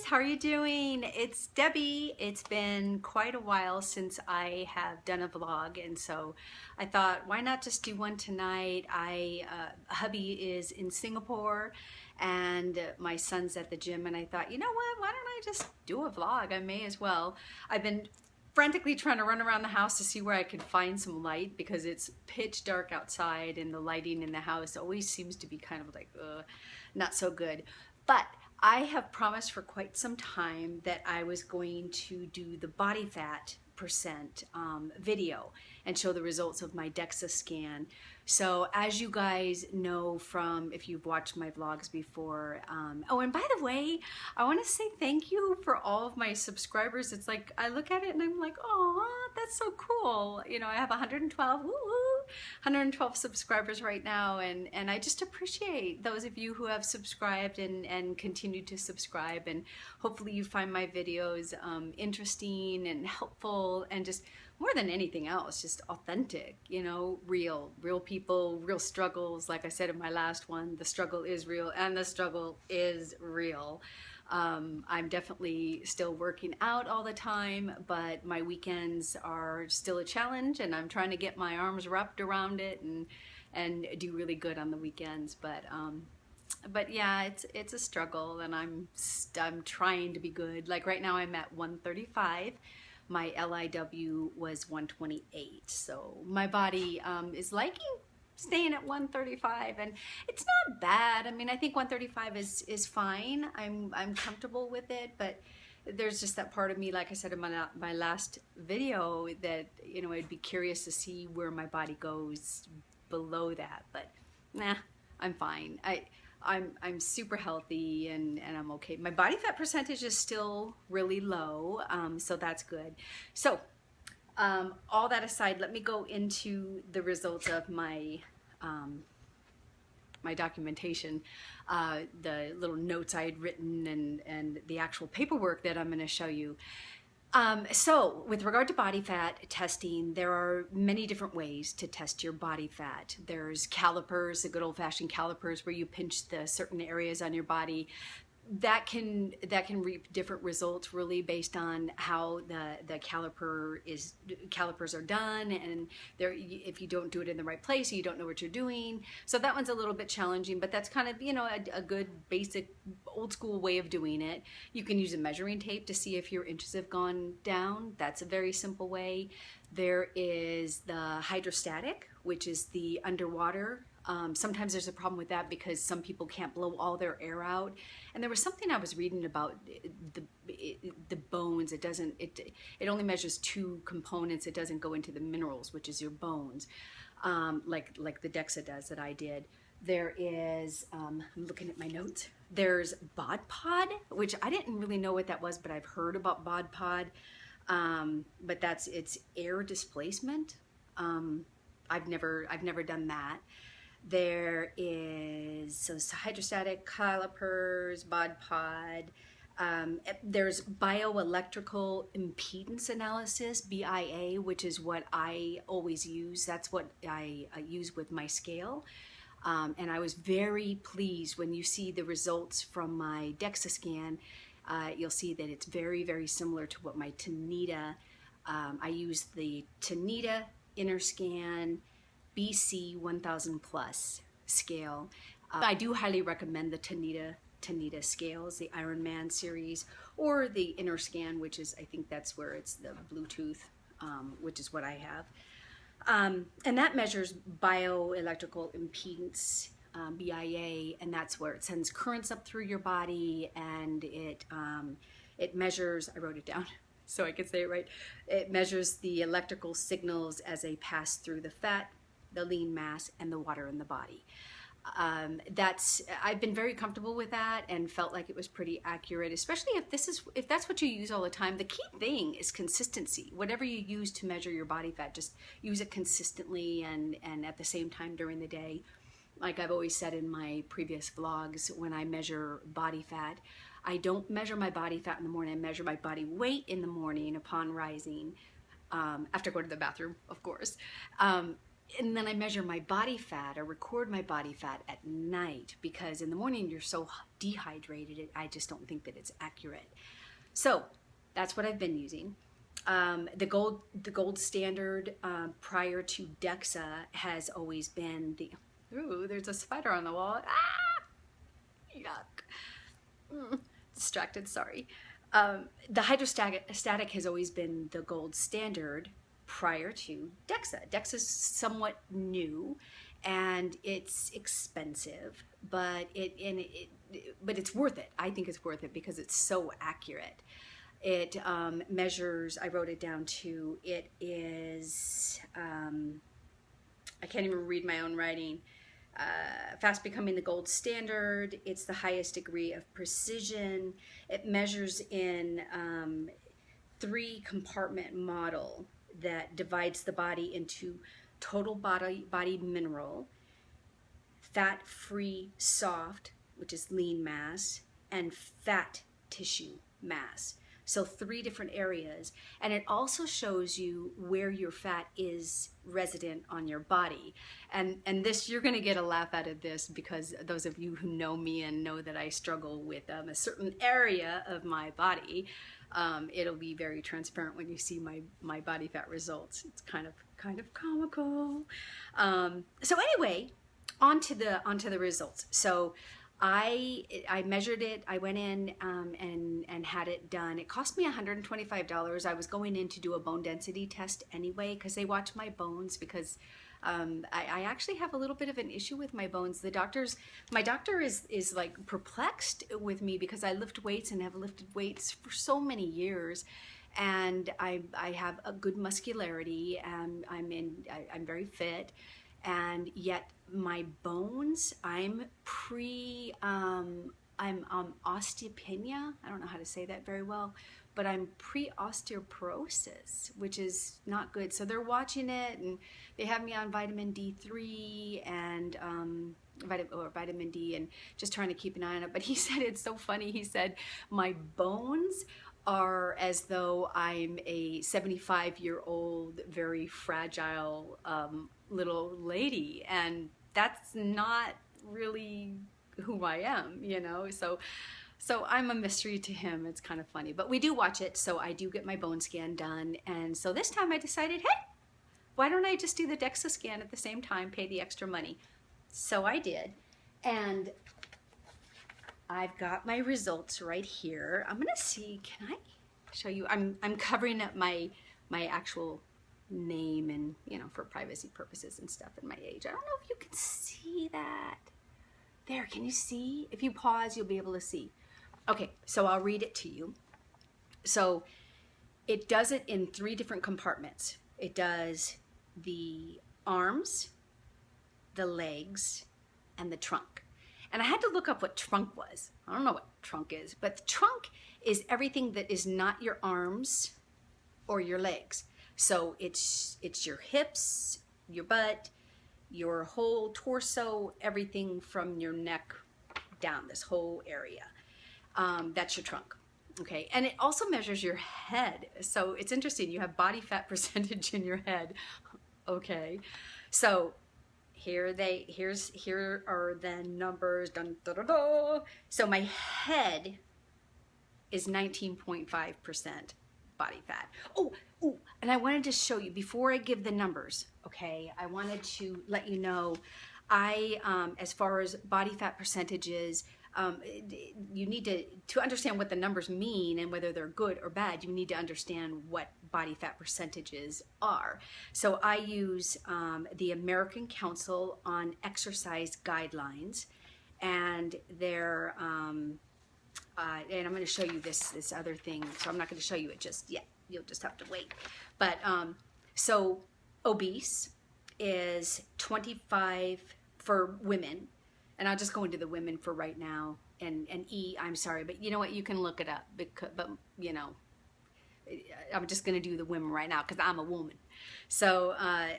how are you doing? It's Debbie. It's been quite a while since I have done a vlog, and so I thought, why not just do one tonight? Hubby is in Singapore, and my son's at the gym, and I thought, you know what? Why don't I just do a vlog? I may as well. I've been frantically trying to run around the house to see where I could find some light because it's pitch dark outside, and the lighting in the house always seems to be kind of like, not so good. But I have promised for quite some time that I was going to do the body fat percent video and show the results of my Dexa scan. So as you guys know from, if you've watched my vlogs before, oh, and by the way, I want to say thank you for all of my subscribers. It's like, I look at it and I'm like, oh, that's so cool. You know, I have 112, woo-hoo, 112 subscribers right now, and I just appreciate those of you who have subscribed and continue to subscribe, and hopefully you find my videos interesting and helpful, and just more than anything else, just authentic, you know, real people, real struggles. Like I said in my last one, the struggle is real, and the struggle is real. I'm definitely still working out all the time, but my weekends are still a challenge, and I'm trying to get my arms wrapped around it and do really good on the weekends. But yeah, it's a struggle, and I'm trying to be good. Like right now I'm at 135. My LIW was 128, so my body is liking staying at 135, and it's not bad. I mean, I think 135 is fine. I'm comfortable with it, but there's just that part of me, like I said in my last video, that, you know, I'd be curious to see where my body goes below that. But nah, I'm fine. I'm super healthy, and I'm okay. My body fat percentage is still really low, so that's good. So all that aside, let me go into the results of my my documentation, the little notes I had written, and the actual paperwork that I'm going to show you. So with regard to body fat testing, there are many different ways to test your body fat. There's calipers, the good old-fashioned calipers where you pinch the certain areas on your body. That can reap different results, really based on how the calipers are done, and if you don't do it in the right place, you don't know what you're doing. So that one's a little bit challenging, but that's kind of, you know, a good basic old school way of doing it. You can use a measuring tape to see if your inches have gone down. That's a very simple way. There is the hydrostatic, which is the underwater. Sometimes there's a problem with that because some people can't blow all their air out. And there was something I was reading about the bones. It only measures two components. It doesn't go into the minerals, which is your bones, like the Dexa does that I did. There is, I'm looking at my notes. There's bod pod, which I didn't really know what that was, but I've heard about bod pod. But it's air displacement. I've never done that. There is hydrostatic, calipers, bod pod. There's bioelectrical impedance analysis, BIA, which is what I always use. That's what I use with my scale. And I was very pleased when you see the results from my Dexa scan. You'll see that it's very, very similar to what my Tanita. I use the Tanita InnerScan BC 1000 plus scale. I do highly recommend the Tanita scales, the Ironman series, or the InnerScan, which is, I think that's where it's the Bluetooth, which is what I have. And that measures bioelectrical impedance, BIA, and that's where it sends currents up through your body, and it measures, I wrote it down so I could say it right, it measures the electrical signals as they pass through the fat, the lean mass, and the water in the body. I've been very comfortable with that and felt like it was pretty accurate, especially if that's what you use all the time. The key thing is consistency. Whatever you use to measure your body fat, just use it consistently and at the same time during the day. Like I've always said in my previous vlogs, when I measure body fat, I don't measure my body fat in the morning. I measure my body weight in the morning upon rising, after going to the bathroom, of course. and then I measure my body fat or record my body fat at night, because in the morning you're so dehydrated, I just don't think that it's accurate. So that's what I've been using. The gold standard prior to Dexa has always been the, ooh, there's a spider on the wall. Ah, yuck. Distracted, sorry. The hydrostatic has always been the gold standard prior to Dexa. Dexa's somewhat new and it's expensive, but but it's worth it. I think it's worth it because it's so accurate. It measures, I wrote it down too, it is, I can't even read my own writing, fast becoming the gold standard. It's the highest degree of precision. It measures in 3-compartment model that divides the body into total body mineral, fat-free soft, which is lean mass, and fat tissue mass. So 3 different areas. And it also shows you where your fat is resident on your body. And this, you're gonna get a laugh out of this, because those of you who know me and know that I struggle with a certain area of my body, it'll be very transparent when you see my body fat results. It's kind of comical. So anyway, on to the results. So I measured it. I went in and had it done. It cost me $125. I was going in to do a bone density test anyway, because they watch my bones, because I actually have a little bit of an issue with my bones. My doctor is like perplexed with me, because I lift weights and have lifted weights for so many years, and I have a good muscularity, and I'm very fit. And yet my bones, I'm osteopenia. I don't know how to say that very well, but I'm pre-osteoporosis, which is not good. So they're watching it, and they have me on vitamin D3 and vitamin D, and just trying to keep an eye on it. But he said, it's so funny. He said, my bones are as though I'm a 75-year-old, very fragile little lady, and that's not really who I am, you know. So I'm a mystery to him. It's kind of funny, but we do watch it. So I do get my bone scan done, and so this time I decided, hey, why don't I just do the Dexa scan at the same time, pay the extra money? So I did, and I've got my results right here. I'm gonna see, can I show you? I'm covering up my actual name, and you know, for privacy purposes and stuff, and my age. I don't know if you can see that. There, can you see? If you pause, you'll be able to see. Okay, so I'll read it to you. So it does it in 3 different compartments. It does the arms, the legs, and the trunk. And I had to look up what trunk was. I don't know what trunk is, but the trunk is everything that is not your arms or your legs. So it's your hips, your butt, your whole torso, everything from your neck down, this whole area. That's your trunk. Okay, and it also measures your head. So it's interesting, you have body fat percentage in your head. Okay, so here are the numbers. Dun, da, da, da. So my head is 19.5% body fat. Oh, and I wanted to show you, before I give the numbers, okay, I wanted to let you know, as far as body fat percentages, you need to understand what the numbers mean and whether they're good or bad. You need to understand what body fat percentages are. So I use the American Council on Exercise Guidelines, and they're and I'm going to show you this other thing. So I'm not going to show you it just yet. You'll just have to wait. But so obese is 25 for women. And I'll just go into the women for right now. And E, I'm sorry, but you know what? You can look it up. But you know, I'm just going to do the women right now because I'm a woman. So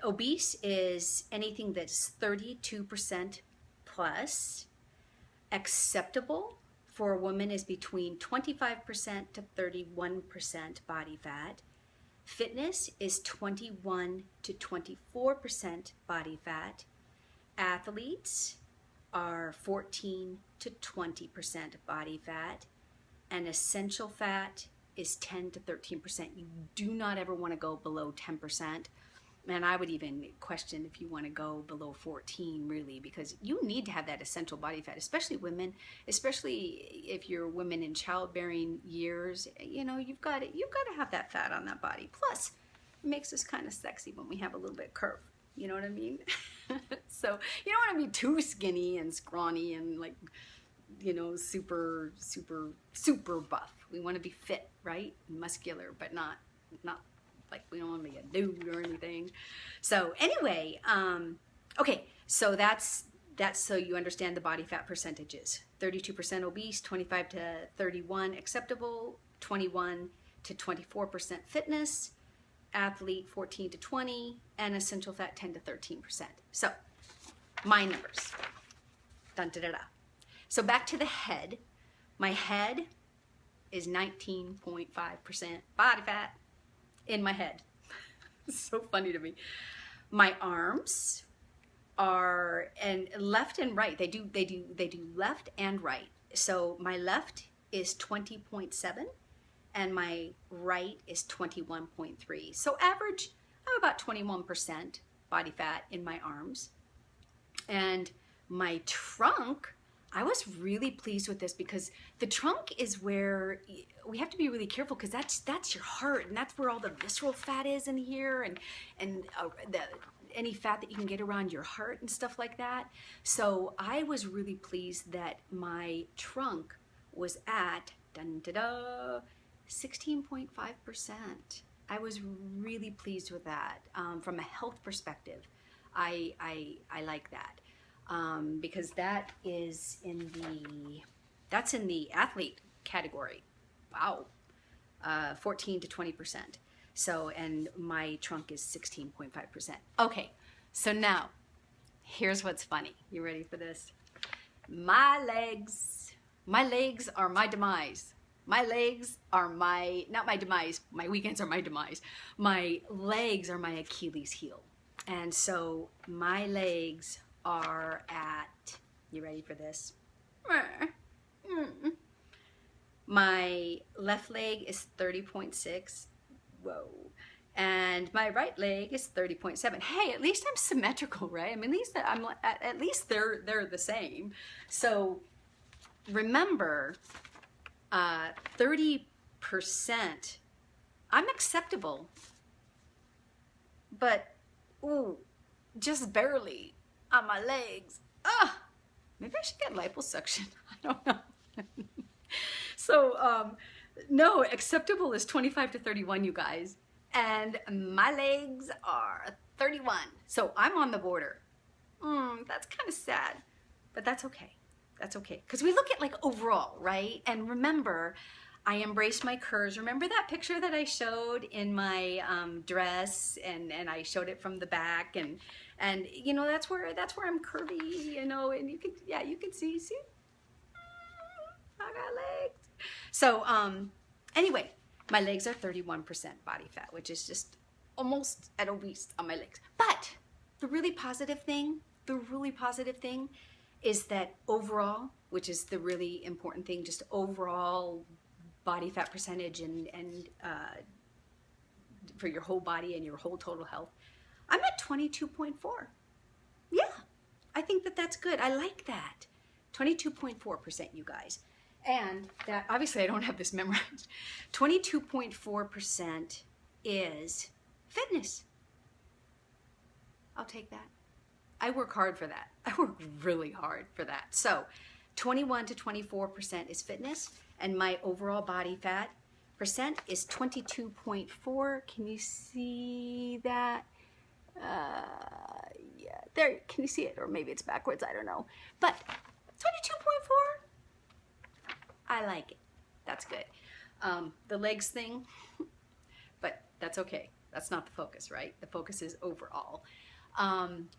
obese is anything that's 32% plus. Acceptable for a woman is between 25% to 31% body fat. Fitness is 21 to 24% body fat. Athletes are 14 to 20% body fat. And essential fat is 10 to 13%. You do not ever want to go below 10%. And I would even question if you want to go below 14, really, because you need to have that essential body fat, especially women, especially if you're women in childbearing years. You know, you've got to have that fat on that body. Plus, it makes us kind of sexy when we have a little bit of curve. You know what I mean? So you don't want to be too skinny and scrawny and like, you know, super buff. We want to be fit, right? Muscular, but not like we don't want to be a dude or anything. So anyway, okay, so that's so you understand the body fat percentages. 32% obese, 25 to 31 acceptable, 21 to 24% fitness, athlete 14 to 20, and essential fat 10 to 13%. So my numbers. Dun, da, da, da. So back to the head. My head is 19.5% body fat in my head. It's so funny to me. My arms are, and left and right, they do left and right. So my left is 20.7 and my right is 21.3. So average, I'm about 21% body fat in my arms. And my trunk, I was really pleased with this because the trunk is where we have to be really careful because that's your heart and that's where all the visceral fat is in here and any fat that you can get around your heart and stuff like that. So I was really pleased that my trunk was at 16.5%. I was really pleased with that. From a health perspective, I like that. Because that is in the athlete category. Wow. 14 to 20%. So, and my trunk is 16.5%. Okay, so now, here's what's funny. You ready for this? My legs are my demise. My legs are not my demise, my weekends are my demise. My legs are my Achilles heel. And so my legs are at, you ready for this? My left leg is 30.6. Whoa. And my right leg is 30.7. Hey, at least I'm symmetrical, right? I mean, at least they're the same. So remember, 30%, I'm acceptable, but ooh, just barely on my legs. Maybe I should get liposuction. I don't know. So, no, acceptable is 25 to 31, you guys. And my legs are 31. So I'm on the border. That's kind of sad, but that's okay. That's okay. Because we look at like overall, right? And remember, I embrace my curves. Remember that picture that I showed in my dress, and I showed it from the back, and you know, that's where I'm curvy, you know, and you can see I got legs. So anyway, my legs are 31% body fat, which is just almost at obese on my legs. But the really positive thing is that overall, which is the really important thing, just overall body fat percentage and for your whole body and your whole total health, I'm at 22.4. Yeah, I think that's good. I like that. 22.4%, you guys. And that, obviously I don't have this memorized. 22.4% is fitness. I'll take that. I work hard for that. I work really hard for that. So 21 to 24% is fitness, and my overall body fat percent is 22.4. Can you see that? Yeah, there, can you see it? Or maybe it's backwards, I don't know. But 22.4, I like it. That's good. The legs thing, but that's okay. That's not the focus, right? The focus is overall. And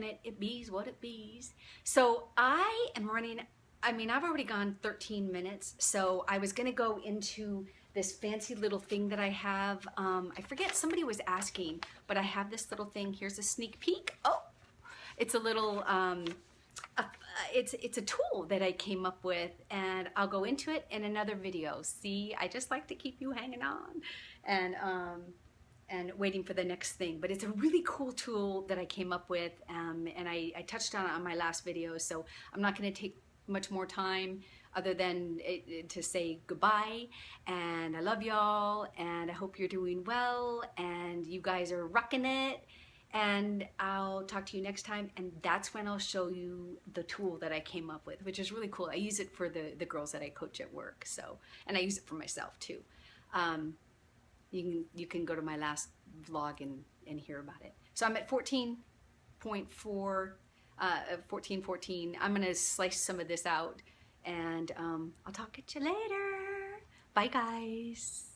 it bees what it bees. So I am running I mean, I've already gone 13 minutes, so I was gonna go into this fancy little thing that I have. I forget, somebody was asking, but I have this little thing. Here's a sneak peek. Oh, it's a little, uh, it's a tool that I came up with, and I'll go into it in another video. See, I just like to keep you hanging on and waiting for the next thing. But it's a really cool tool that I came up with, and I touched on it on my last video, so I'm not going to take much more time other than to say goodbye, and I love y'all, and I hope you're doing well, and you guys are rocking it, and I'll talk to you next time. And that's when I'll show you the tool that I came up with, which is really cool. I use it for the girls that I coach at work, so, and I use it for myself too. You can go to my last vlog and hear about it. So I'm at 14.4, 1414. I'm gonna slice some of this out, and I'll talk to you later. Bye guys.